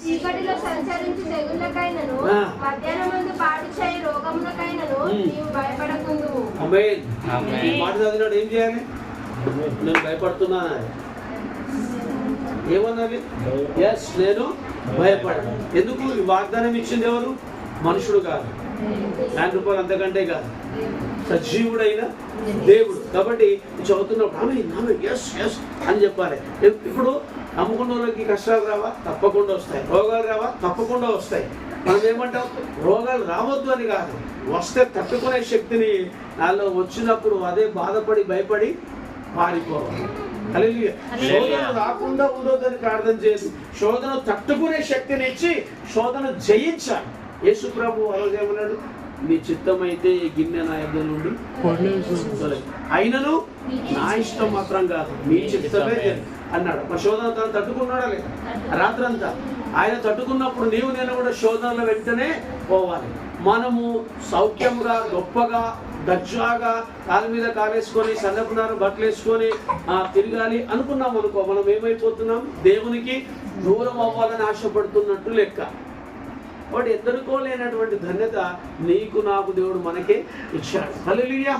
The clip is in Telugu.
చీకటిలో సంచరించి తెగుళ్ళకైనను మధ్యాహ్నమందు పాడు చేయి రోగములకైనను నీవు భయపడకుందు. మాట చదివినాడు ఏం చేయాలి? నేను భయపడుతున్నాను ఏమన్నది? ఎస్, నేను భయపడను. ఎందుకు? ఈ వాగ్దానం ఇచ్చింది ఎవరు? మనుషుడు కాదు, రూపాయలు అంతకంటే కాదు, సజీవుడైన దేవుడు. కాబట్టి చదువుతున్నప్పుడు ఆమె ఎస్ ఎస్ అని చెప్పాలి. ఇప్పుడు నమ్ముకున్న వాళ్ళకి కష్టాలు రావా? తప్పకుండా వస్తాయి. రోగాలు రావా? తప్పకుండా వస్తాయి. మనం ఏమంటాం? రోగాలు రావద్దు అని కాదు, వస్తే తట్టుకునే శక్తిని నాలో వచ్చినప్పుడు అదే బాధపడి భయపడి పారిపోవాలి. శోధన రాకుండా ఉండొద్దని ప్రార్థన చేసి శోధన తట్టుకునే శక్తిని ఇచ్చి శోధన జయించాలి. యేసు ప్రభు ఆ రోజు ఏమన్నాడు? నీ చిత్తమైతే ఈ గిన్నె నా యొద్ద నుండి అయినను నా ఇష్టం మాత్రం కాదు, నీ చిత్తమే అన్నాడు. మా శోధన తను తట్టుకున్నాడా లేదా? రాత్రంతా ఆయన తట్టుకున్నప్పుడు నీవు నేను కూడా శోధనల వెంటనే పోవాలి. మనము సౌఖ్యంగా గొప్పగా దర్జాగా కాలు మీద కాలేసుకొని సన్నపునారు బట్టలు వేసుకొని తిరగాలి అనుకున్నాం అనుకో, మనం ఏమైపోతున్నాం? దేవునికి దూరం అవ్వాలని ఆశపడుతున్నట్టు లెక్క. వాడు ఎందరికో లేనటువంటి ధన్యత నీకు నాకు దేవుడు మనకే ఇచ్చాడు. హల్లెలూయా.